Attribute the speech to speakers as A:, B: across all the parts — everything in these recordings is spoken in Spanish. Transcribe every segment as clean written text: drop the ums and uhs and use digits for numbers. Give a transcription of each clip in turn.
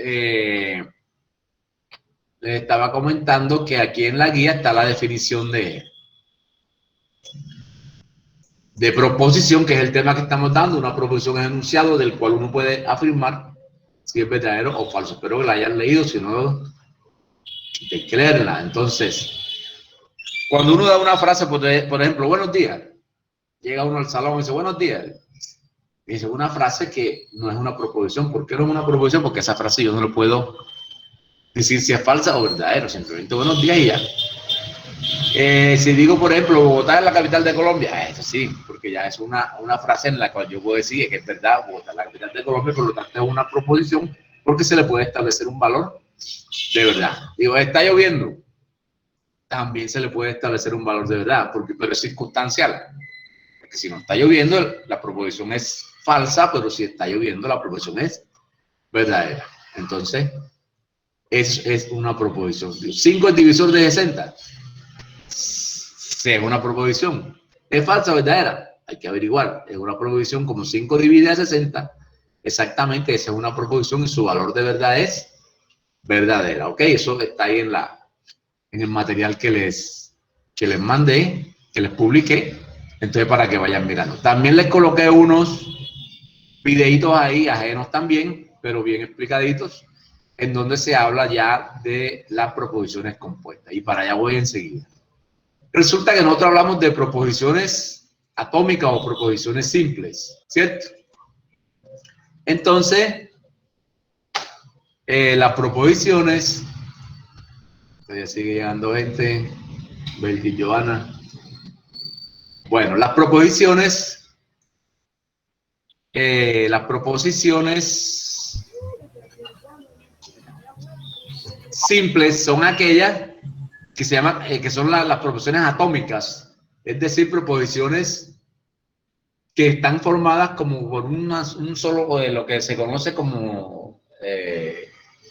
A: les estaba comentando que aquí en la guía está la definición de proposición, que es el tema que estamos dando. Una proposición es enunciado del cual uno puede afirmar si es verdadero o falso. Espero que la hayan leído, si no, hay que leerla. Entonces, cuando uno da una frase, por ejemplo, buenos días, llega uno al salón y dice buenos días, dice una frase que no es una proposición. ¿Por qué no es una proposición? Porque esa frase yo no lo puedo decir si es falsa o verdadero, simplemente buenos días y ya. Si digo, por ejemplo, Bogotá es la capital de Colombia, eso sí, porque ya es una frase en la cual yo puedo decir que es verdad, Bogotá es la capital de Colombia, por lo tanto es una proposición, porque se le puede establecer un valor de verdad. Digo, está lloviendo, también se le puede establecer un valor de verdad, pero es circunstancial. Porque si no está lloviendo, la proposición es falsa, pero si está lloviendo, la proposición es verdadera. Entonces, es una proposición. 5 es divisor de 60. Si es una proposición. ¿Es falsa o verdadera? Hay que averiguar. Es una proposición como 5 divide a 60. Exactamente, esa es una proposición y su valor de verdad es verdadera. ¿Ok? Eso está ahí en el material que les mandé, que les publiqué. Entonces, para que vayan mirando. También les coloqué unos videitos ahí, ajenos también, pero bien explicaditos, en donde se habla ya de las proposiciones compuestas. Y para allá voy enseguida. Resulta que nosotros hablamos de proposiciones atómicas o proposiciones simples, ¿cierto? Entonces, las proposiciones, todavía sigue llegando gente, Belgi, Joana. Bueno, las proposiciones simples son aquellas que se llaman, que son las proposiciones atómicas, es decir, proposiciones que están formadas como por un solo, de lo que se conoce como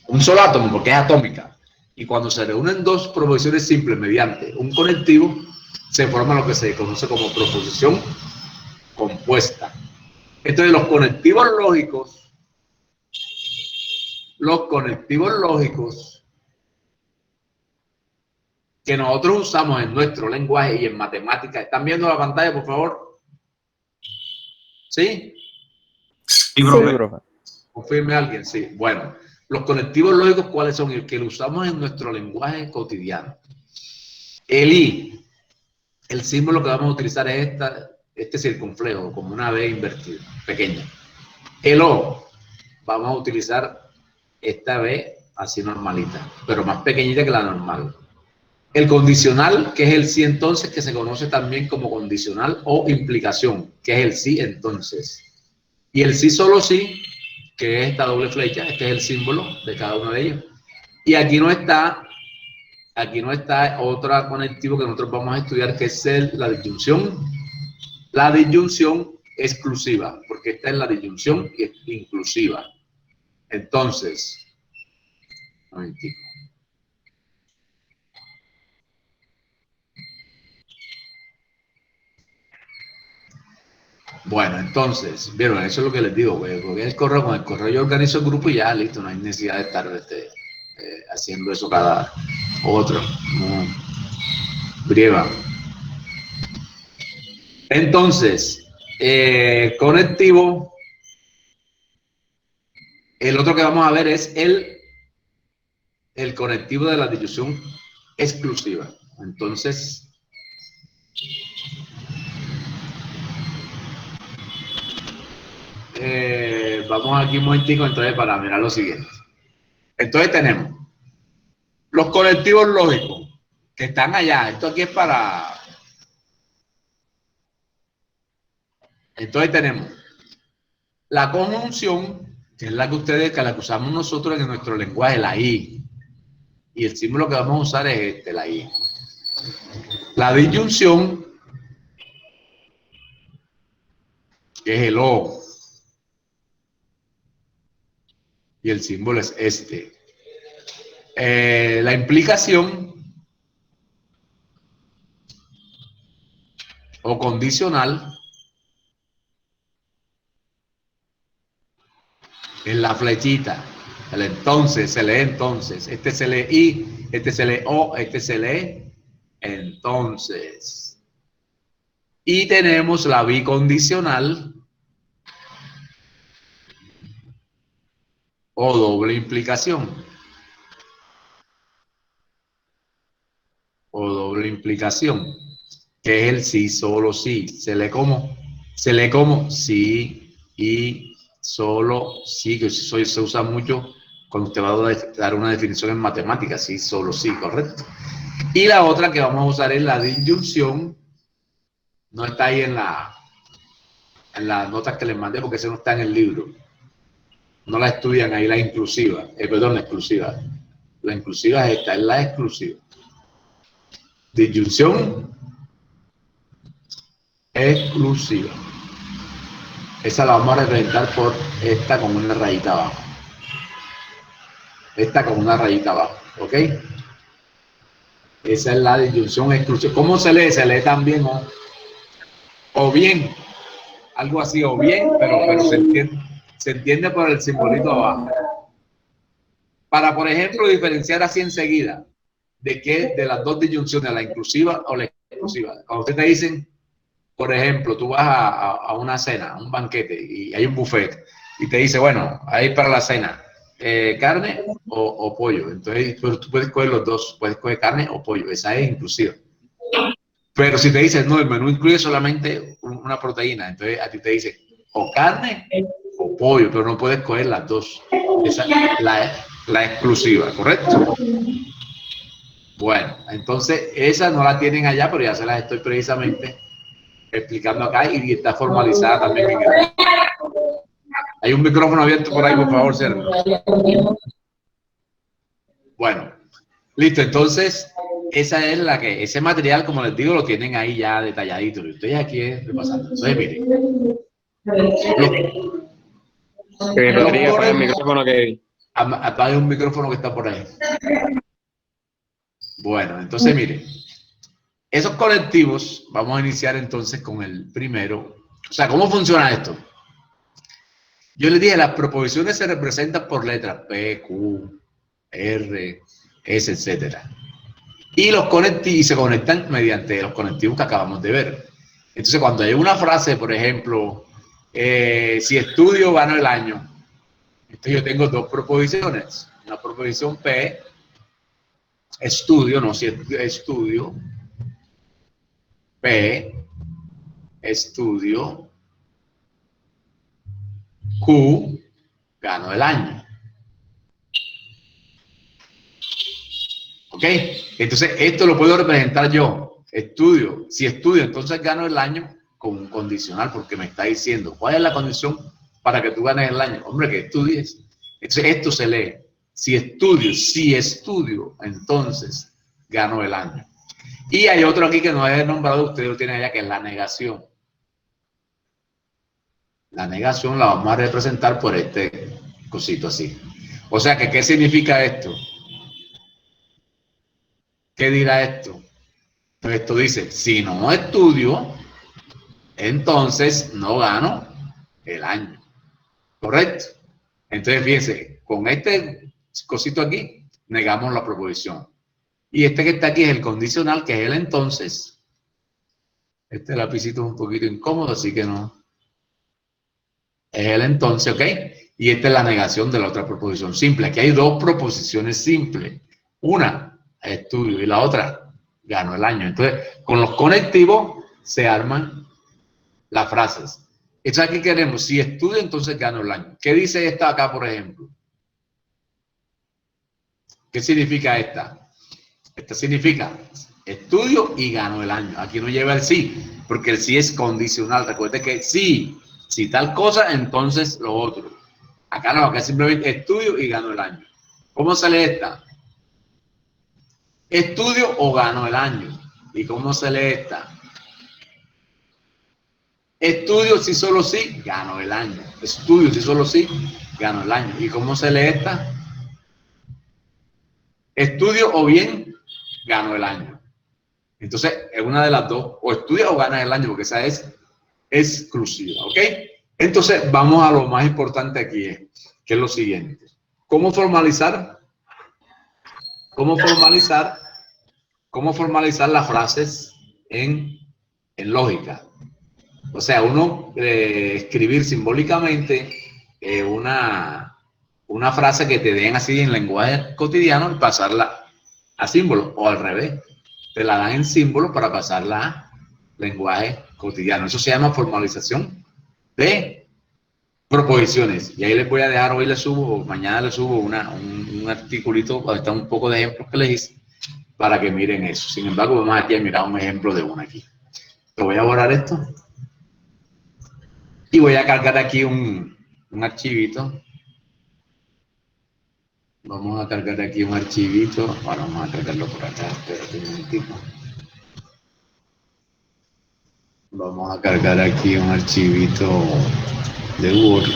A: un solo átomo, porque es atómica. Y cuando se reúnen dos proposiciones simples mediante un conectivo, se forma lo que se conoce como proposición compuesta. Entonces, los conectivos lógicos que nosotros usamos en nuestro lenguaje y en matemáticas. ¿Están viendo la pantalla, por favor? ¿Sí?
B: Sí, profe.
A: Confirme a alguien, sí. Bueno, los conectivos lógicos, ¿cuáles son? El que lo usamos en nuestro lenguaje cotidiano. El I, el símbolo que vamos a utilizar es este circunflejo, como una B invertida, pequeña. El O, vamos a utilizar esta B así normalita, pero más pequeñita que la normal. El condicional, que es el sí entonces, que se conoce también como condicional o implicación, que es el sí entonces. Y el sí solo sí, que es esta doble flecha, este es el símbolo de cada uno de ellos. Y aquí no está otro conectivo que nosotros vamos a estudiar, que es la disyunción exclusiva, porque esta es la disyunción inclusiva. Entonces, un momentito. Bueno, entonces, vieron, eso es lo que les digo, porque el correo, con el correo yo organizo el grupo y ya, listo, no hay necesidad de estar haciendo eso cada otro. No, brieva. Entonces, conectivo, el otro que vamos a ver es el conectivo de la disyunción exclusiva. Entonces, vamos aquí un momentico entonces para mirar lo siguiente. Entonces tenemos los conectivos lógicos que están allá. Esto aquí es para... Entonces tenemos la conjunción, que es la que usamos nosotros en nuestro lenguaje, la I. Y el símbolo que vamos a usar es este, la I. La disyunción, que es el O. Y el símbolo es este. La implicación o condicional es la flechita. El entonces se lee entonces. Este se lee y, este se lee o, este se lee entonces. Y tenemos la bicondicional o doble implicación. O doble implicación, que es el sí, solo sí. Se lee como sí y solo sí, que se usa mucho cuando usted va a dar una definición en matemáticas, sí, solo sí, correcto. Y la otra que vamos a usar es la disyunción. No está ahí en las notas que les mandé porque eso no está en el libro. No la estudian ahí la inclusiva, perdón, la exclusiva. La inclusiva es esta, es la exclusiva. Disyunción exclusiva. Esa la vamos a representar por esta con una rayita abajo. Esta con una rayita abajo, ¿ok? Esa es la disyunción exclusiva. ¿Cómo se lee? Se lee también o bien, algo así, o bien, pero se entiende por el simbolito abajo. Para, por ejemplo, diferenciar así enseguida de las dos disyunciones, la inclusiva o la exclusiva. Cuando ustedes te dicen, por ejemplo, tú vas a una cena, a un banquete, y hay un buffet, y te dice, bueno, ahí para la cena, carne o pollo. Entonces, pues, tú puedes coger los dos, puedes coger carne o pollo, esa es inclusiva. Pero si te dicen, no, el menú incluye solamente una proteína, entonces a ti te dice o carne o pollo, pero no puedes coger las dos. Esa es la exclusiva, ¿correcto? Bueno, entonces esa no la tienen allá, pero ya se las estoy precisamente explicando acá y está formalizada también en el... Hay un micrófono abierto por ahí, por favor, Sergio. Bueno, listo, entonces esa es la que, ese material, como les digo, lo tienen ahí ya detalladito. Y ustedes aquí es repasando. Entonces, miren.
B: Apaga el micrófono que...
A: Apague un micrófono que está por ahí. Bueno, entonces miren. Esos colectivos, vamos a iniciar entonces con el primero. O sea, ¿cómo funciona esto? Yo les dije, las proposiciones se representan por letras P, Q, R, S, etcétera. Y se conectan mediante los conectivos que acabamos de ver. Entonces, cuando hay una frase, por ejemplo, si estudio, gano el año. Entonces, yo tengo dos proposiciones. Una proposición P, estudio, no, si estudio. P, estudio. Q, gano el año. ¿Ok? Entonces, esto lo puedo representar yo. Estudio. Si estudio, entonces gano el año con un condicional, porque me está diciendo, ¿cuál es la condición para que tú ganes el año? Hombre, que estudies. Entonces, esto se lee. Si estudio, entonces gano el año. Y hay otro aquí que no he nombrado, ustedes lo tienen allá, que es la negación. La negación la vamos a representar por este cosito así. O sea, que ¿qué significa esto? ¿Qué dirá esto? Pues esto dice, si no estudio, entonces no gano el año. ¿Correcto? Entonces, fíjense, con este cosito aquí, negamos la proposición. Y este que está aquí es el condicional, que es el entonces. Este lapicito es un poquito incómodo, así que no. Es el entonces, ¿ok? Y esta es la negación de la otra proposición simple. Aquí hay dos proposiciones simples. Una, estudio, y la otra, gano el año. Entonces, con los conectivos se arman las frases. Entonces, aquí queremos, si estudio, entonces gano el año. ¿Qué dice esta acá, por ejemplo? ¿Qué significa esta? Esta significa estudio y gano el año. Aquí no lleva el sí, porque el sí es condicional. Recuerde que sí, si tal cosa, entonces lo otro. Acá no, acá simplemente estudio y gano el año. ¿Cómo sale esta? Estudio o gano el año. ¿Y cómo se lee esta? Estudio si solo sí, gano el año. Estudio si solo sí, gano el año. ¿Y cómo se lee esta? Estudio o bien, gano el año. Entonces, es una de las dos. O estudia o ganas el año, porque esa es exclusiva, ¿ok? Entonces, vamos a lo más importante aquí, que es lo siguiente. ¿Cómo formalizar? ¿Cómo formalizar las frases en lógica? O sea, uno escribir simbólicamente una frase que te den así en lenguaje cotidiano y pasarla a símbolo, o al revés, te la dan en símbolo para pasarla a lenguaje cotidiano. Eso se llama formalización de proposiciones. Y ahí les voy a dejar, hoy les subo, o mañana les subo un articulito donde está un poco de ejemplos que les hice para que miren eso. Sin embargo, vamos aquí a mirar un ejemplo de una aquí. Te voy a borrar esto y voy a cargar aquí un archivito. Vamos a cargar aquí un archivito. Ahora vamos a cargarlo por acá. Espérate un momentito. Vamos a cargar aquí un archivito de Word.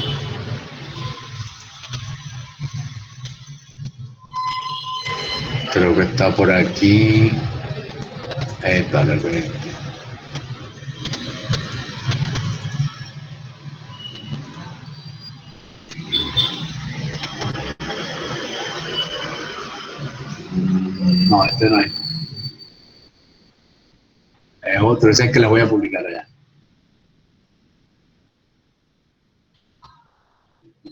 A: Creo que está por aquí. Vale, correcto. No, este no es. Es otro, ese es el que le voy a publicar allá.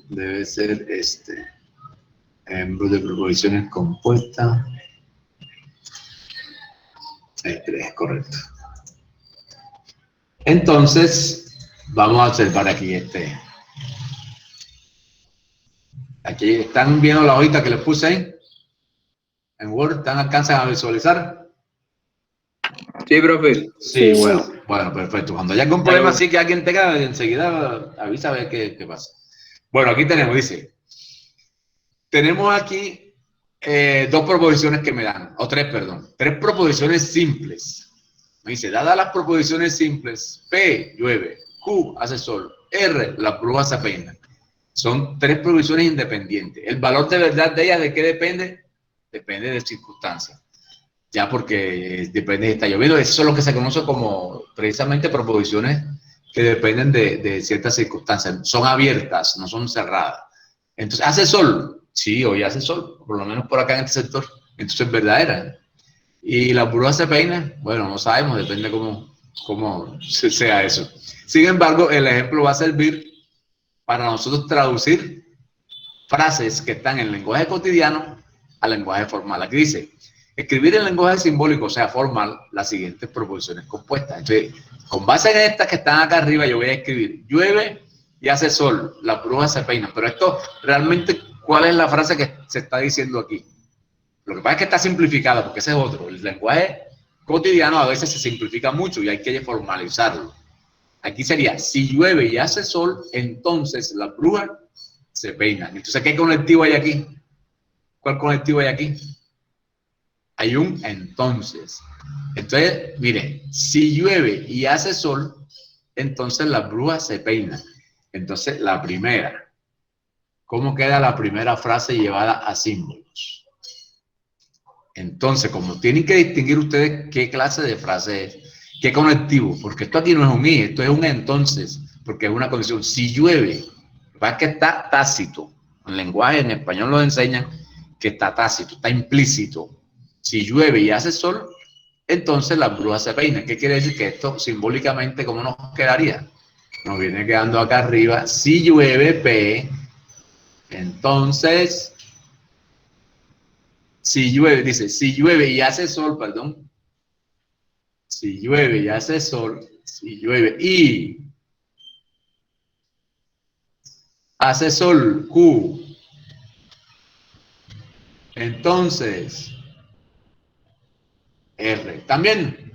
A: Debe ser este. Ejemplo de proposiciones compuestas. Este es correcto. Entonces, vamos a observar aquí este. Aquí están viendo la hojita que les puse ahí. En Word, ¿alcanzan a visualizar?
B: Sí, profe.
A: Sí, bueno, perfecto. Cuando haya algún problema así que alguien tenga, enseguida avisa a ver qué pasa. Bueno, aquí tenemos, dice, tenemos aquí dos proposiciones que me dan, o tres, perdón, tres proposiciones simples. Me dice, dadas las proposiciones simples, P, llueve, Q, hace sol, R, las brujas se peinan. Son tres proposiciones independientes. El valor de verdad de ellas, ¿de qué depende? Depende de circunstancias. Ya porque depende de si está lloviendo. Eso es lo que se conoce como precisamente proposiciones que dependen de ciertas circunstancias. Son abiertas, no son cerradas. Entonces, ¿hace sol? Sí, hoy hace sol, por lo menos por acá en este sector. Entonces es verdadera. ¿Y las brujas se peinan? Bueno, no sabemos, depende cómo sea eso. Sin embargo, el ejemplo va a servir para nosotros traducir frases que están en lenguaje cotidiano al lenguaje formal. Aquí dice, escribir en lenguaje simbólico, o sea, formal, las siguientes proposiciones compuestas. Entonces, con base en estas que están acá arriba, yo voy a escribir, llueve y hace sol, las brujas se peinan. Pero esto, realmente, ¿cuál es la frase que se está diciendo aquí? Lo que pasa es que está simplificada, porque ese es otro. El lenguaje cotidiano a veces se simplifica mucho y hay que formalizarlo. Aquí sería, si llueve y hace sol, entonces las brujas se peinan. Entonces, ¿qué conectivo hay aquí? ¿Cuál conectivo hay aquí? Hay un entonces. Entonces, miren, si llueve y hace sol, entonces las brujas se peinan. Entonces, la primera. ¿Cómo queda la primera frase llevada a símbolos? Entonces, como tienen que distinguir ustedes qué clase de frase es, qué conectivo, porque esto aquí no es un y, esto es un entonces, porque es una condición. Si llueve, va que está tácito. En lenguaje, en español lo enseñan que está tácito, está implícito. Si llueve y hace sol, entonces las brujas se peinan. ¿Qué quiere decir? Que esto simbólicamente, ¿cómo nos quedaría? Nos viene quedando acá arriba, si llueve, P, entonces, si llueve, dice, si llueve y hace sol, perdón, si llueve y hace sol, si llueve y hace sol, Q, entonces, R. También,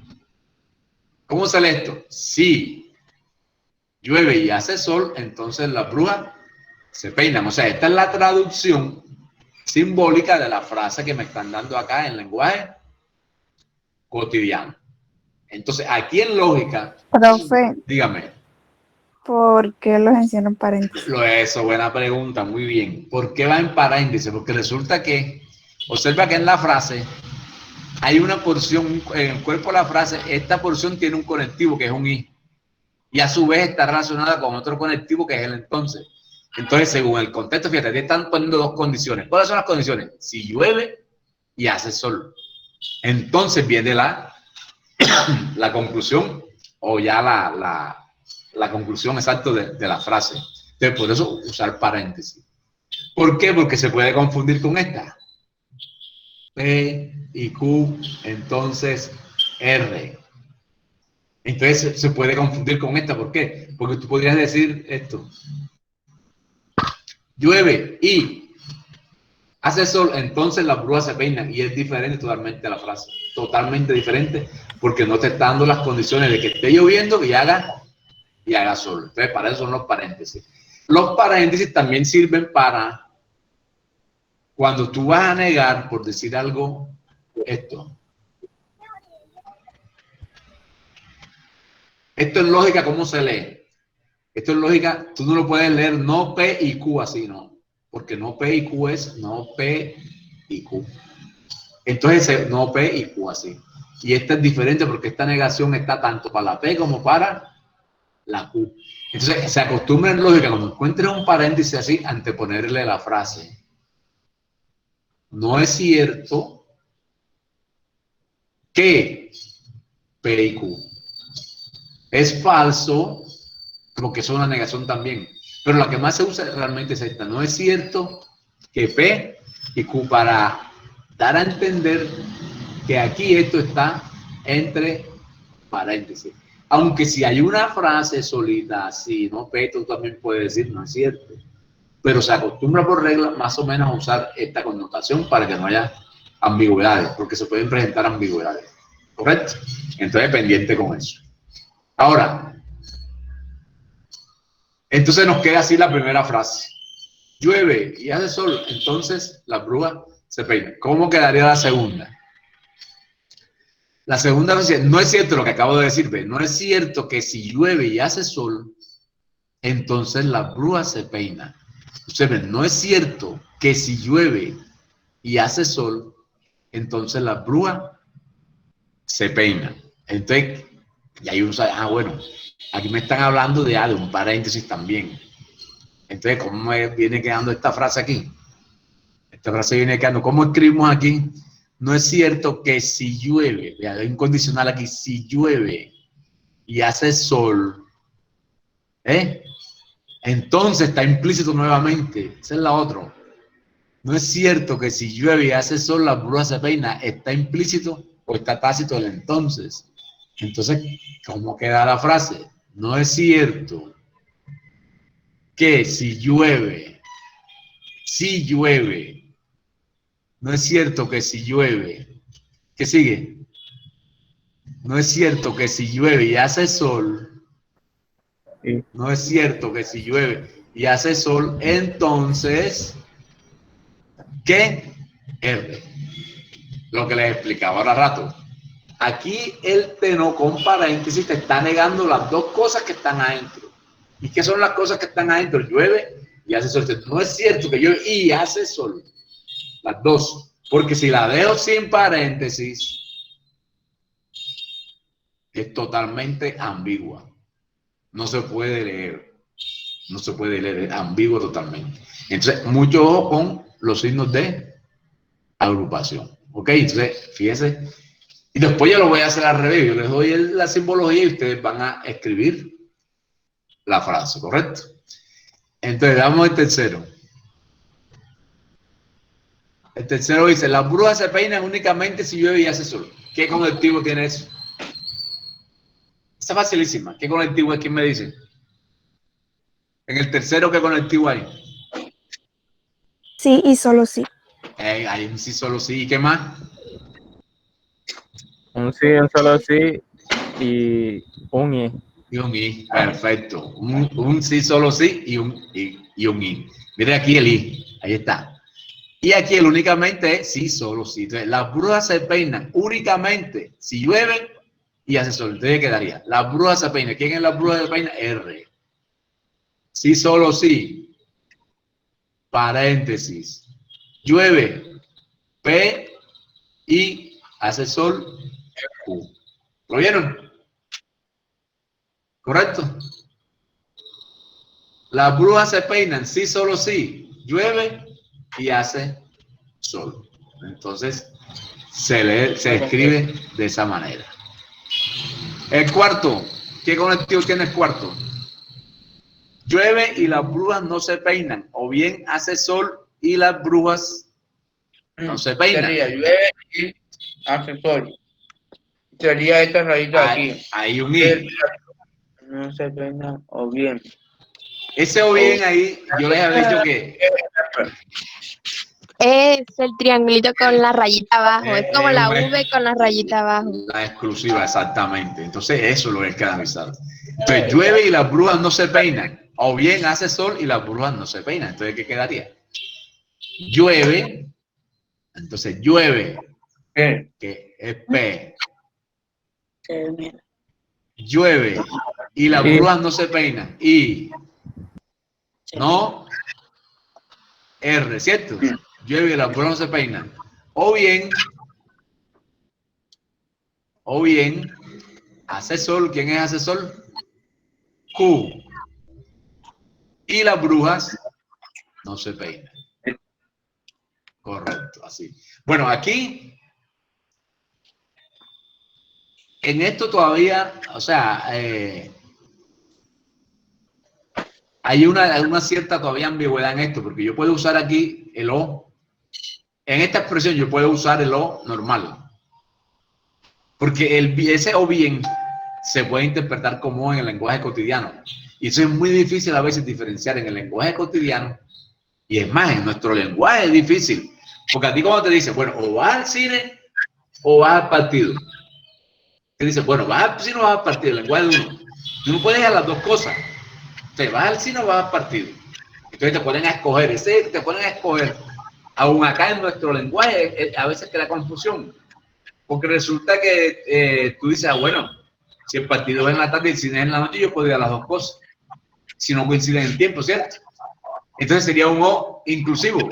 A: ¿cómo sale esto? Si llueve y hace sol, entonces las brujas se peinan. O sea, esta es la traducción simbólica de la frase que me están dando acá en lenguaje cotidiano. Entonces, aquí en lógica,
C: Profe,
A: dígame.
C: ¿por qué los encierro en paréntesis?
A: Eso, buena pregunta, muy bien. ¿Por qué va en paréntesis? Porque resulta que, observa que en la frase hay una porción, en el cuerpo de la frase, esta porción tiene un conectivo que es un i. Y a su vez está relacionada con otro conectivo que es el entonces. Entonces, según el contexto, fíjate, te están poniendo dos condiciones. ¿Cuáles son las condiciones? Si llueve y hace sol. Entonces viene la conclusión o ya la conclusión exacta de la frase. Entonces, por eso usar paréntesis. ¿Por qué? Porque se puede confundir con esta. P y Q, entonces R. Entonces se puede confundir con esta. ¿Por qué? Porque tú podrías decir esto. Llueve y hace sol, entonces las brúas se peinan. Y es diferente totalmente la frase. Totalmente diferente porque no te está dando las condiciones de que esté lloviendo y haga sol. Entonces para eso son los paréntesis. Los paréntesis también sirven para cuando tú vas a negar, por decir algo, esto. Esto es lógica, ¿cómo se lee? Esto es lógica, tú no lo puedes leer no P y Q así, no. Porque no P y Q es no P y Q. Entonces, no P y Q así. Y esta es diferente porque esta negación está tanto para la P como para la Q. Entonces, se acostumbra en lógica, cuando encuentres un paréntesis así, anteponerle la frase. No es cierto que P y Q. Es falso, porque es una negación también. Pero la que más se usa realmente es esta. No es cierto que P y Q, para dar a entender que aquí esto está entre paréntesis. Aunque si hay una frase solita así, ¿no? P, tú también puedes decir, no es cierto. Pero se acostumbra por regla más o menos a usar esta connotación para que no haya ambigüedades, porque se pueden presentar ambigüedades. ¿Correcto? Entonces, pendiente con eso. Ahora, entonces nos queda así la primera frase. Llueve y hace sol, entonces las brúas se peinan. ¿Cómo quedaría la segunda? La segunda frase, no es cierto lo que acabo de decir, ¿ve? No es cierto que si llueve y hace sol, entonces las brúas se peinan. Ustedes ven, no es cierto que si llueve y hace sol, entonces las brúas se peinan. Entonces, y ahí uno sabe, bueno, aquí me están hablando de un paréntesis también. Entonces, ¿cómo me viene quedando esta frase aquí? Esta frase viene quedando, ¿cómo escribimos aquí? No es cierto que si llueve, hay un condicional aquí, si llueve y hace sol, entonces está implícito nuevamente. Esa es la otra. No es cierto que si llueve y hace sol, la brúas se peina. Está implícito o está tácito el entonces. Entonces, ¿cómo queda la frase? No es cierto que si llueve, no es cierto que si llueve, ¿qué sigue? No es cierto que si llueve y hace sol, no es cierto que si llueve y hace sol, entonces, ¿qué? R. Lo que les explicaba ahora rato. Aquí el teno con paréntesis te está negando las dos cosas que están adentro. ¿Y qué son las cosas que están adentro? Llueve y hace sol. No es cierto que llueve y hace sol. Las dos. Porque si la dejo sin paréntesis, es totalmente ambigua. No se puede leer. No se puede leer. Es ambiguo totalmente. Entonces, mucho ojo con los signos de agrupación. ¿Ok? Entonces, fíjense. Y después yo lo voy a hacer al revés. Yo les doy la simbología y ustedes van a escribir la frase, ¿correcto? Entonces, damos el tercero. El tercero dice, las brujas se peinan únicamente si llueve y hace sol. ¿Qué conectivo tiene eso? Está facilísima. ¿Qué conectivo es? ¿Quién me dice? En el tercero, ¿qué conectivo hay?
C: Sí y solo sí.
A: Hay un sí, solo sí. ¿Y qué más?
B: Un sí, un solo sí y un i.
A: Y un i. Perfecto. Un sí, solo sí y un i. Mire aquí el i. Ahí está. Y aquí el únicamente es sí, solo sí. Entonces, las brujas se peinan únicamente si llueven y hace sol. Entonces quedaría. Las brujas se peinan. ¿Quién es la bruja se peina? R. Sí, solo sí. Paréntesis. Llueve. P y hace sol. Q. ¿Lo vieron? ¿Correcto? Las brujas se peinan sí, solo sí. Llueve y hace sol. Entonces, se escribe de esa manera. El cuarto. ¿Qué conectivo tiene el cuarto? Llueve y las brujas no se peinan. O bien hace sol y las brujas no se peinan.
D: Sería llueve y hace sol. Sería esta rayita aquí.
A: Hay un i.
D: No se peinan o bien.
A: Ese o bien ahí, yo les había dicho que
E: Es el triangulito con la rayita abajo. Es como la
A: hombre.
E: V con la rayita abajo.
A: la exclusiva, exactamente. Entonces, eso es lo que hay que analizar. Entonces, llueve y las brujas no se peinan. O bien hace sol y las brujas no se peinan. Entonces, ¿qué quedaría? Llueve. Entonces, llueve,
D: ¿Qué?
A: que es P. Llueve y las
B: Y-
A: brujas no se peinan. Y no R, ¿cierto? Llueve y las brujas no se peinan. O bien, hace sol. ¿Quién es hace sol? Q. Y las brujas no se peinan. Correcto, así. Bueno, aquí, en esto todavía, o sea, hay una cierta todavía ambigüedad en esto, porque yo puedo usar aquí el O. En esta expresión yo puedo usar el O normal. Porque ese o bien se puede interpretar como O en el lenguaje cotidiano. Y eso es muy difícil a veces diferenciar en el lenguaje cotidiano. Y es más, en nuestro lenguaje es difícil. Porque a ti cuando te dicen, bueno, o vas al cine o vas al partido. Te dicen, bueno, vas al cine o vas al partido, el lenguaje de uno. Tú no puedes ir a las dos cosas. Te vas al cine o vas al partido. Entonces te ponen a escoger, te ponen a escoger. Aún acá en nuestro lenguaje a veces crea confusión. Porque resulta que tú dices, bueno, si el partido es en la tarde y el cine es en la noche, yo puedo ir a las dos cosas. Si no coinciden en tiempo, ¿cierto? Entonces sería un O inclusivo.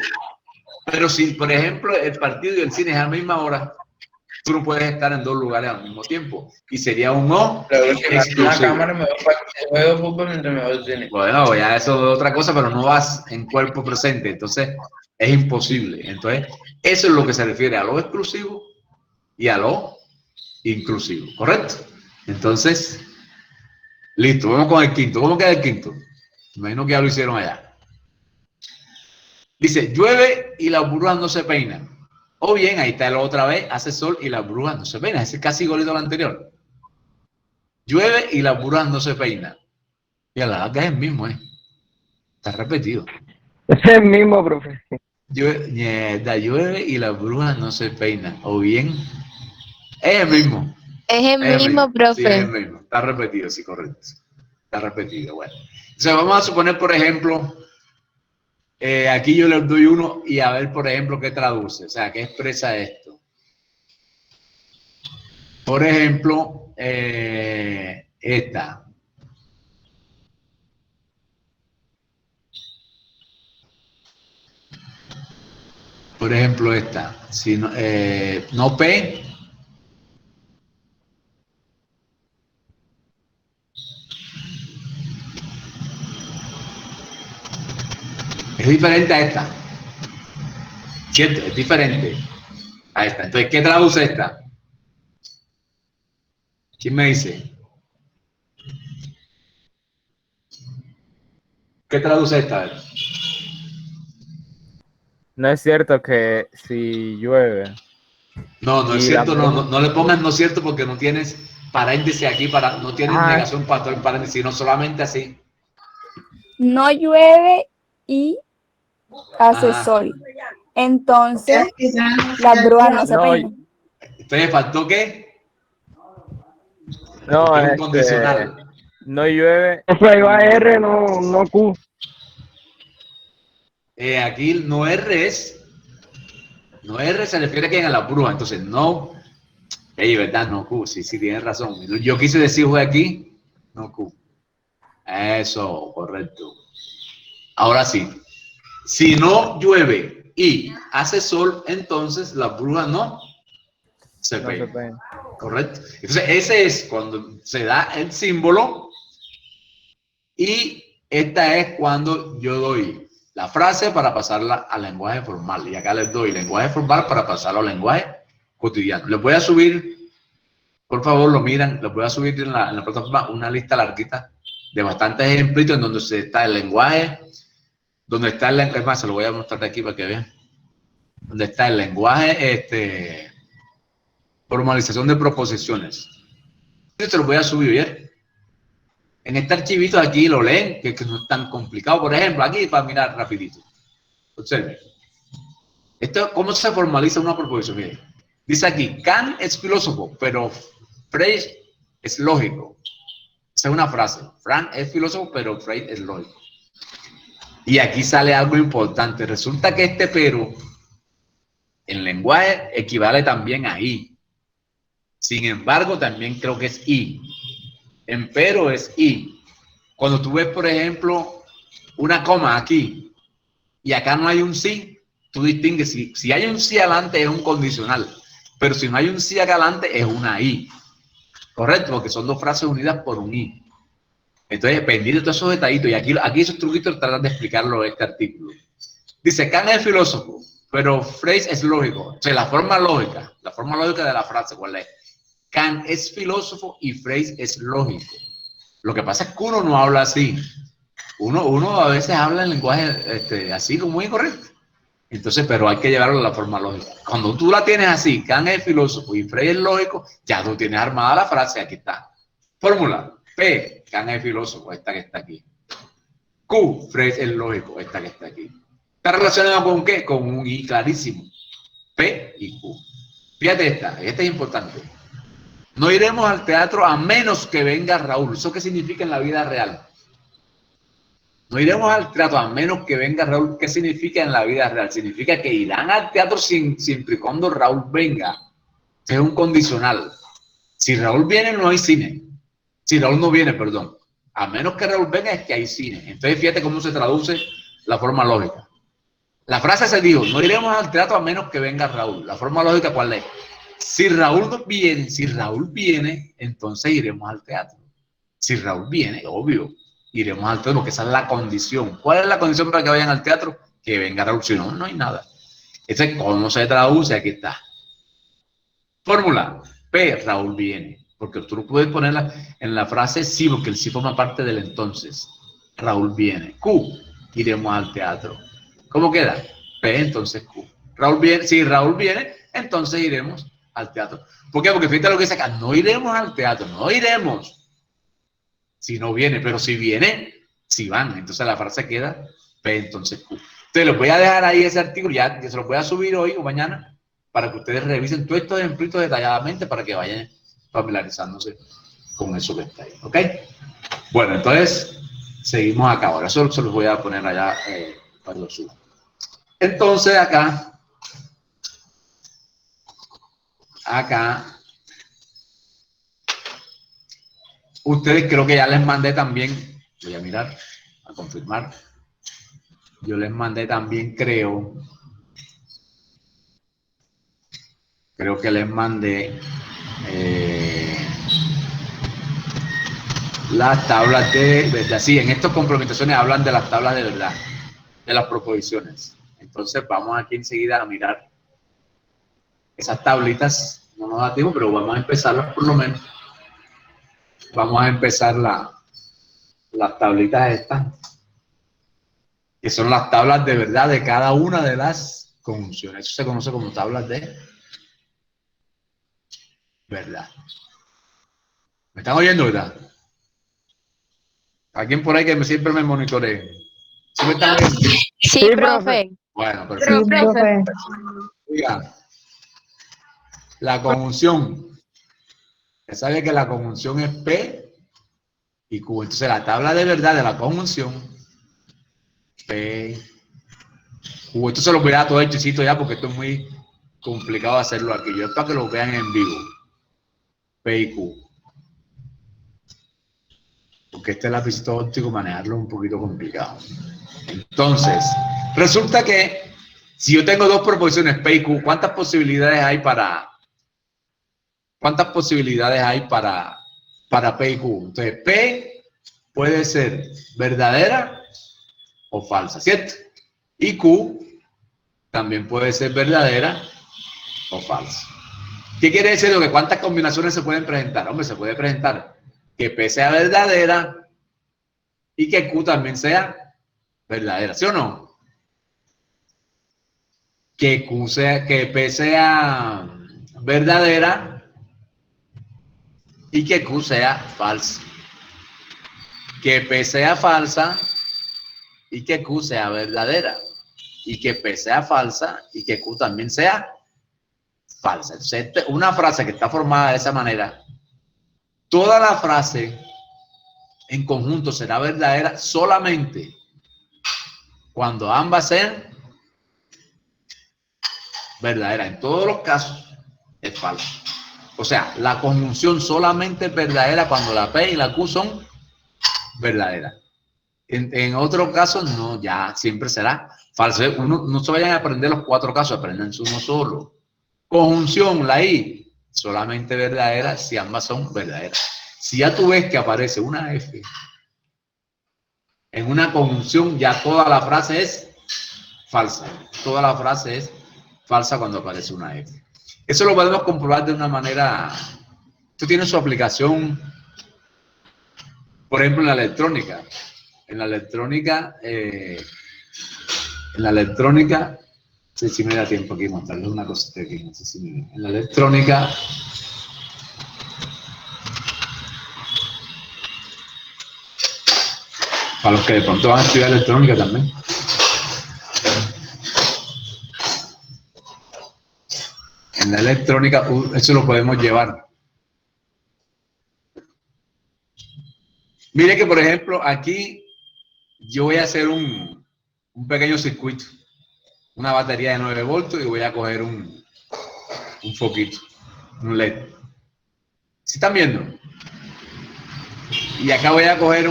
A: Pero si, por ejemplo, el partido y el cine es a la misma hora, tú no puedes estar en dos lugares al mismo tiempo. Y sería un O exclusivo.
D: La cámara me veo fútbol mientras me veo cine.
A: Bueno, ya eso es otra cosa, pero no vas en cuerpo presente. Entonces, es imposible. Entonces, eso es lo que se refiere a lo exclusivo y a lo inclusivo. ¿Correcto? Entonces, listo. Vamos con el quinto. ¿Cómo queda el quinto? Me imagino que ya lo hicieron allá. Dice, llueve y las brujas no se peinan. O bien, ahí está el otra vez, hace sol y las brujas no se peinan. Ese es casi igualito al anterior. Llueve y las brujas no se peinan. Y a la larga es el mismo, ¿eh? Está repetido.
B: Es el mismo, profe.
A: Llueve y las brujas no se peinan. O bien, es el mismo.
E: Es el
A: Es el
E: mismo,
A: Sí, es
E: profe.
A: el mismo. Está repetido, sí, correcto. Está repetido, bueno. Entonces vamos a suponer, por ejemplo, aquí yo les doy uno y a ver, por ejemplo, qué traduce, o sea, qué expresa esto. Por ejemplo, esta. Por ejemplo, esta. Si no, no P. Es diferente a esta. ¿Cierto? Es diferente a esta. Entonces, ¿qué traduce esta? ¿Quién me dice? ¿Qué traduce esta? A ver.
B: No es cierto que si llueve.
A: No, no es
B: Y
A: cierto,
B: la-
A: no le pongas no es cierto porque no tienes paréntesis aquí, no tienes
B: Ah.
A: negación para el paréntesis, no solamente así.
C: No llueve y hace
A: Ajá.
C: sol. Entonces, las brujas no se
B: No,
C: peinan.
A: Entonces, ¿faltó qué?
B: No,
A: Faltó un condicional.
B: no llueve.
F: Eso ahí va R, no Q.
A: Aquí no R se refiere a quién, a la bruja, entonces no, verdad, no Q, sí, tienes razón. Yo quise decir fue aquí, no Q. Eso, correcto. Ahora sí, si no llueve y hace sol, entonces las brujas no se
B: No se
A: peinan.
B: peinan.
A: Correcto. Entonces, ese es cuando se da el símbolo y Esta es cuando yo doy la frase para pasarla al lenguaje formal. Y acá les doy lenguaje formal para pasarlo al lenguaje cotidiano. Les voy a subir, por favor, lo miran, les voy a subir en la plataforma una lista larguita de bastantes ejemplitos en donde está el lenguaje, es más, se lo voy a mostrar de aquí para que vean, donde está el lenguaje, formalización de proposiciones. Yo se lo voy a subir, ¿bien? En este archivito aquí lo leen, que no es tan complicado. Por ejemplo, aquí para mirar rapidito. Observen. Esto, ¿cómo se formaliza una proposición? Miren. Dice aquí, Kant es filósofo, pero Frege es lógico. Esa es una frase. Frank es filósofo, pero Frege es lógico. Y aquí sale algo importante. Resulta que este pero en lenguaje equivale también a i. Sin embargo, también creo que es i. En pero es i. Cuando tú ves, por ejemplo, una coma aquí y acá no hay un sí, tú distingues si hay un sí adelante es un condicional, pero si no hay un sí acá adelante es una i. Correcto, porque son dos frases unidas por un i. Entonces, pendiente de todos esos detallitos, y aquí esos truquitos tratan de explicarlo en este artículo. Dice, Kant es filósofo, pero Frege es lógico. O sea, la forma lógica de la frase, ¿cuál es? Kant es filósofo y Frege es lógico. Lo que pasa es que uno no habla así. Uno a veces habla en lenguaje así como muy correcto. Entonces, pero hay que llevarlo a la forma lógica. Cuando tú la tienes así, Kant es filósofo y Frege es lógico, ya tú tienes armada la frase, aquí está. Fórmula, P, Kant es filósofo, esta que está aquí. Q, Frege es lógico, esta que está aquí. ¿Está relacionada con qué? Con un I clarísimo. P y Q. Fíjate esta es importante. No iremos al teatro a menos que venga Raúl. ¿Eso qué significa en la vida real? No iremos al teatro a menos que venga Raúl. ¿Qué significa en la vida real? Significa que irán al teatro siempre y cuando Raúl venga. Es un condicional. Si Raúl viene, no hay cine. Si Raúl no viene, perdón. A menos que Raúl venga, es que hay cine. Entonces, fíjate cómo se traduce la forma lógica. La frase se dijo, no iremos al teatro a menos que venga Raúl. La forma lógica, ¿cuál es? Si Raúl viene, entonces iremos al teatro. Si Raúl viene, obvio, iremos al teatro, porque esa es la condición. ¿Cuál es la condición para que vayan al teatro? Que venga Raúl, si no, no hay nada. Entonces, ¿cómo se traduce? Aquí está. Fórmula, P, Raúl viene. Porque tú no puedes ponerla en la frase sí, porque el sí forma parte del entonces. Raúl viene. Q, iremos al teatro. ¿Cómo queda? P, entonces Q. Raúl viene, si Raúl viene, entonces iremos al teatro. ¿Por qué? Porque fíjate lo que dice acá, no iremos al teatro, no iremos. Si no viene, pero si viene, si van. Entonces la frase queda P, entonces Q. Entonces les voy a dejar ahí ese artículo, ya se lo voy a subir hoy o mañana, para que ustedes revisen todos estos ejemplos detalladamente para que vayan familiarizándose con eso que está ahí. ¿Ok? Bueno, entonces seguimos acá. Ahora eso se los voy a poner allá para lo suban. Entonces acá, ustedes creo que ya les mandé también, voy a mirar, a confirmar, yo les mandé también, creo que les mandé las tablas de verdad. Sí, en estas complementaciones hablan de las tablas de verdad, de las proposiciones. Entonces vamos aquí enseguida a mirar esas tablitas, no nos da tiempo, pero vamos a empezarlas por lo menos. Vamos a empezar las tablitas estas, que son las tablas de verdad de cada una de las conjunciones. Eso se conoce como tablas de verdad. ¿Me están oyendo, verdad? ¿Alguien por ahí que siempre me monitoree? ¿Sí me están oyendo?
E: Sí, profe.
A: Bueno, perfecto.
C: Sí, profe.
A: Oigan, la conjunción. Ya sabe que la conjunción es P y Q. Entonces la tabla de verdad de la conjunción P, Q. Esto se lo voy a dar todo hechicito ya porque esto es muy complicado hacerlo aquí. Yo es para que lo vean en vivo. P y Q. Porque este lapicito óptico manejarlo es un poquito complicado. Entonces, resulta que si yo tengo dos proposiciones P y Q, ¿cuántas posibilidades hay para P y Q? Entonces, P puede ser verdadera o falsa, ¿cierto? Y Q también puede ser verdadera o falsa. ¿Qué quiere decir? Que ¿cuántas combinaciones se pueden presentar? Hombre, se puede presentar que P sea verdadera y que Q también sea verdadera, ¿sí o no? Que P sea verdadera y que Q sea falsa. Que P sea falsa y que Q sea verdadera. Y que P sea falsa y que Q también sea falsa. Entonces, una frase que está formada de esa manera, toda la frase en conjunto será verdadera solamente cuando ambas sean verdaderas. En todos los casos es falso. O sea, la conjunción solamente es verdadera cuando la P y la Q son verdaderas. En otros casos no, ya siempre será falso. No se vayan a aprender los 4 casos, aprendan uno solo. Conjunción, la I, solamente verdadera si ambas son verdaderas. Si ya tú ves que aparece una F en una conjunción, ya toda la frase es falsa. Toda la frase es falsa cuando aparece una F. Eso lo podemos comprobar de una manera. Esto tiene su aplicación, por ejemplo, en la electrónica. En la electrónica, no sé si me da tiempo aquí mostrarles una cosita aquí. No sé si en la electrónica, para los que de pronto van a estudiar electrónica también. En la electrónica, eso lo podemos llevar. Mire que, por ejemplo, aquí yo voy a hacer un pequeño circuito, una batería de 9 voltios y voy a coger un foquito, un LED. ¿Sí están viendo? Y acá voy a coger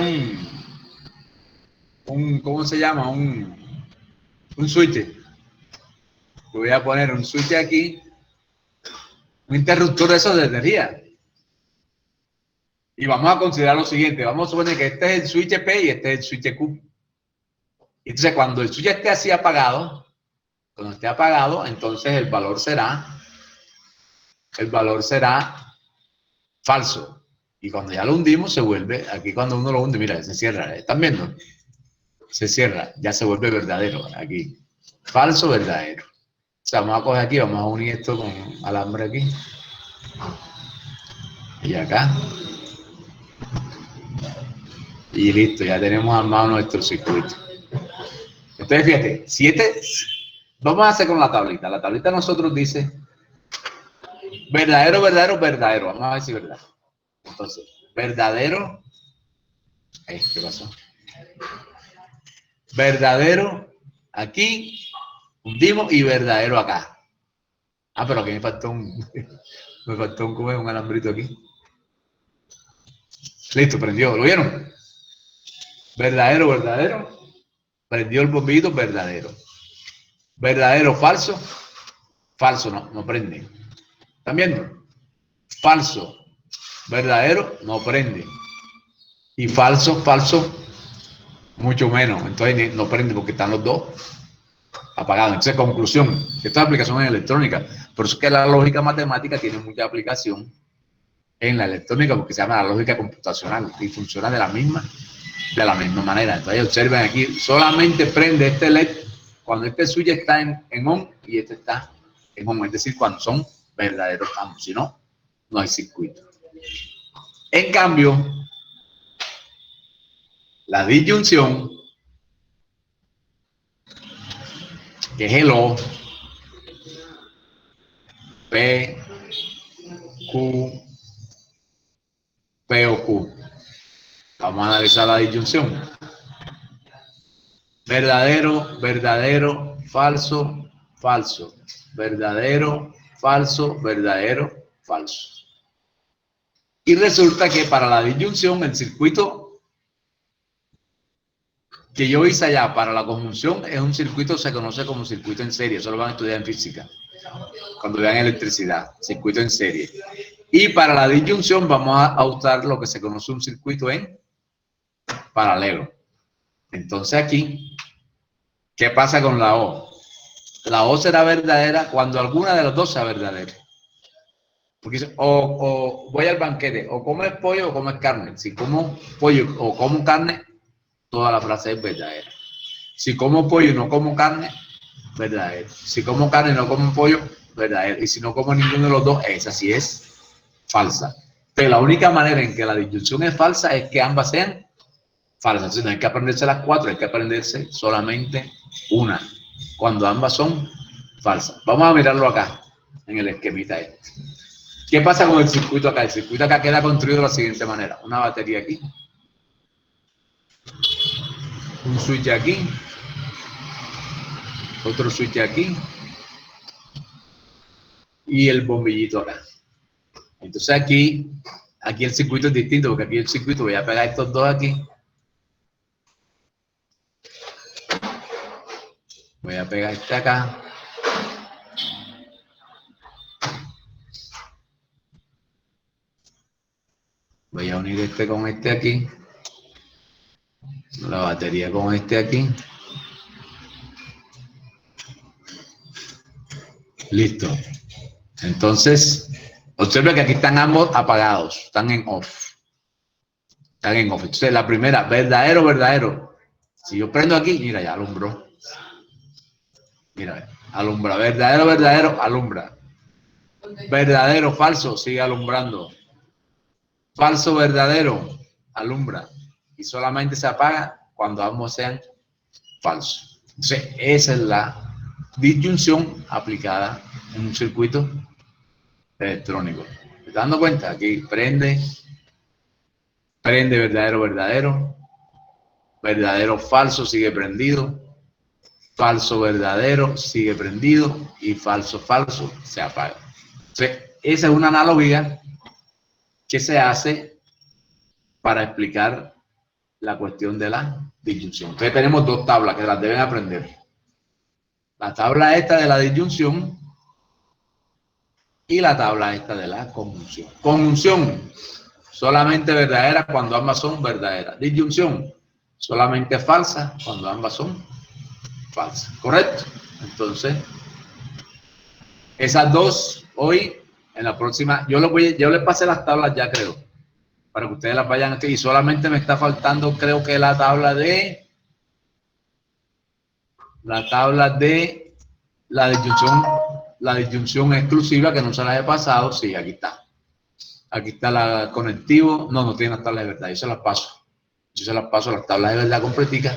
A: ¿cómo se llama? Un switch. Voy a poner un switch aquí, un interruptor de esos de energía. Y vamos a considerar lo siguiente, vamos a suponer que este es el switch P y este es el switch Q. Entonces, cuando el switch esté así apagado, cuando esté apagado, entonces el valor será falso. Y cuando ya lo hundimos, se vuelve, aquí cuando uno lo hunde, mira, se cierra, ¿están viendo? Se cierra, ya se vuelve verdadero, aquí. Falso, verdadero. O sea, vamos a coger aquí, vamos a unir esto con alambre aquí. Y acá. Y listo, ya tenemos armado nuestro circuito. Entonces, fíjate, vamos a hacer con la tablita. La tablita nosotros dice verdadero, verdadero, verdadero. Vamos a ver si es verdad. Entonces, verdadero. ¿Qué pasó? Verdadero aquí, hundimos, y verdadero acá. Ah, pero aquí me faltó un alambrito aquí. Listo, prendió. ¿Lo vieron? Verdadero, verdadero. Prendió el bombillito, verdadero. Verdadero, falso. Falso, no prende. ¿Están viendo? Falso. Verdadero, no prende. Y falso, falso, mucho menos. Entonces no prende porque están los dos apagados. Entonces, conclusión, esta aplicación es electrónica. Por eso es que la lógica matemática tiene mucha aplicación en la electrónica, porque se llama la lógica computacional y funciona de la misma manera. Entonces, observen aquí, solamente prende este LED cuando este switch está en on y este está en on, es decir, cuando son verdaderos ambos. Si no, no hay circuito. En cambio, la disyunción, que es el O, P, Q, P o Q. Vamos a analizar la disyunción. Verdadero, verdadero, falso, falso. Verdadero, falso, verdadero, falso. Y resulta que para la disyunción, el circuito que yo hice allá para la conjunción es un circuito, se conoce como circuito en serie. Eso lo van a estudiar en física, cuando vean electricidad, circuito en serie. Y para la disyunción vamos a usar lo que se conoce un circuito en paralelo. Entonces aquí, ¿qué pasa con la O? La O será verdadera cuando alguna de las dos sea verdadera. Porque dice, o voy al banquete, o comes pollo o comes carne. Si como pollo o como carne, toda la frase es verdadera. Si como pollo y no como carne, verdadero. Si como carne y no como pollo, verdadero. Y si no como ninguno de los dos, esa sí es falsa. Pero la única manera en que la disyunción es falsa es que ambas sean falsas. Entonces no hay que aprenderse las cuatro, hay que aprenderse solamente una, cuando ambas son falsas. Vamos a mirarlo acá, en el esquemita este. ¿Qué pasa con el circuito acá? El circuito acá queda construido de la siguiente manera. Una batería aquí. Un switch aquí. Otro switch aquí. Y el bombillito acá. Entonces aquí el circuito es distinto, porque aquí el circuito, voy a pegar estos dos aquí. Voy a pegar este acá. Voy a unir este con este aquí. La batería con este aquí. Listo. Entonces, observe que aquí están ambos apagados. Están en off. Están en off. Entonces, la primera, verdadero, verdadero. Si yo prendo aquí, mira, ya alumbró. Mira, alumbra. Verdadero, verdadero, alumbra. Verdadero, falso, sigue alumbrando. Falso, verdadero, alumbra. Y solamente se apaga cuando ambos sean falsos. Entonces, esa es la disyunción aplicada en un circuito electrónico. ¿Te estás dando cuenta? Aquí prende, verdadero, verdadero. Verdadero, falso, sigue prendido. Falso, verdadero, sigue prendido. Y falso, falso, se apaga. Entonces, esa es una analogía que se hace para explicar la cuestión de la disyunción. Entonces tenemos dos tablas que las deben aprender. La tabla esta de la disyunción y la tabla esta de la conjunción. Conjunción, solamente verdadera cuando ambas son verdaderas. Disyunción, solamente falsa cuando ambas son falsas. ¿Correcto? Entonces, esas dos hoy, en la próxima, yo les pasé las tablas ya, creo, para que ustedes las vayan aquí. Y solamente me está faltando, creo que la tabla de la disyunción exclusiva, que no se las he pasado. Sí, aquí está. Aquí está la conectivo. No tiene las tablas de verdad. Yo se las paso. Las tablas de verdad completicas.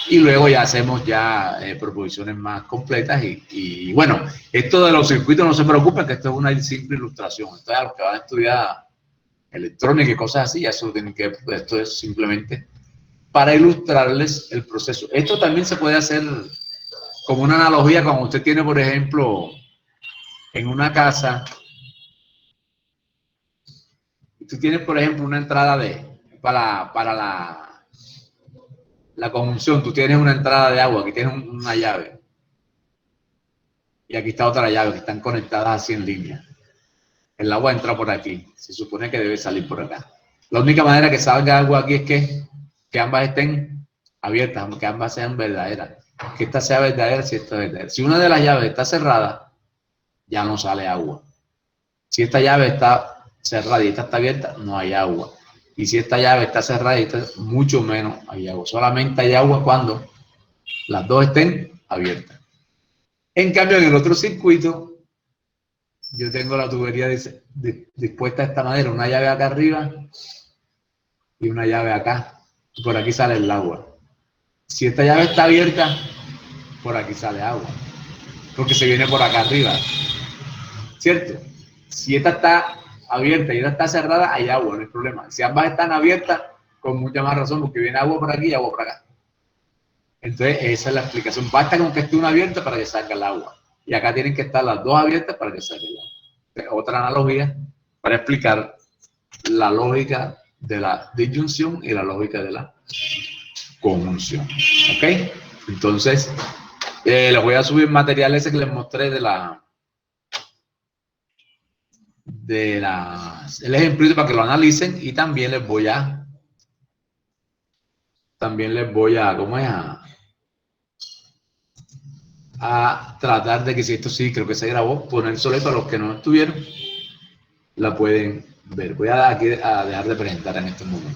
A: Y luego ya hacemos proposiciones más completas. Y bueno, esto de los circuitos no se preocupen, que esto es una simple ilustración. Entonces, a los que van a estudiar electrónica y cosas así, ya eso tienen que, esto es simplemente para ilustrarles el proceso. Esto también se puede hacer como una analogía cuando usted tiene, por ejemplo, en una casa, tú tienes, por ejemplo, una entrada para la conjunción, tú tienes una entrada de agua, aquí tienes una llave, y aquí está otra llave, que están conectadas así en línea. El agua entra por aquí, se supone que debe salir por acá. La única manera que salga agua aquí es que ambas estén abiertas, que ambas sean verdaderas. Que esta sea verdadera, si esta es verdadera. Si una de las llaves está cerrada, ya no sale agua. Si esta llave está cerrada y esta está abierta, no hay agua. Y si esta llave está cerrada y esta, mucho menos hay agua. Solamente hay agua cuando las dos estén abiertas. En cambio, en el otro circuito, yo tengo la tubería dispuesta de esta manera, una llave acá arriba y una llave acá. Y por aquí sale el agua. Si esta llave está abierta, por aquí sale agua, porque se viene por acá arriba, ¿cierto? Si esta está abierta y esta está cerrada, hay agua, no hay problema. Si ambas están abiertas, con mucha más razón, porque viene agua por aquí y agua por acá. Entonces, esa es la explicación. Basta con que esté una abierta para que salga el agua. Y acá tienen que estar las dos abiertas para que salga el agua. Otra analogía para explicar la lógica de la disyunción y la lógica de la conjunción. ¿Ok? Entonces, les voy a subir material ese que les mostré el ejemplito para que lo analicen, y también les voy a también les voy a, ¿cómo es? A tratar de que si esto sí, creo que se grabó, poner solo para los que no estuvieron, la pueden ver. Voy a dejar de presentar en estos momentos.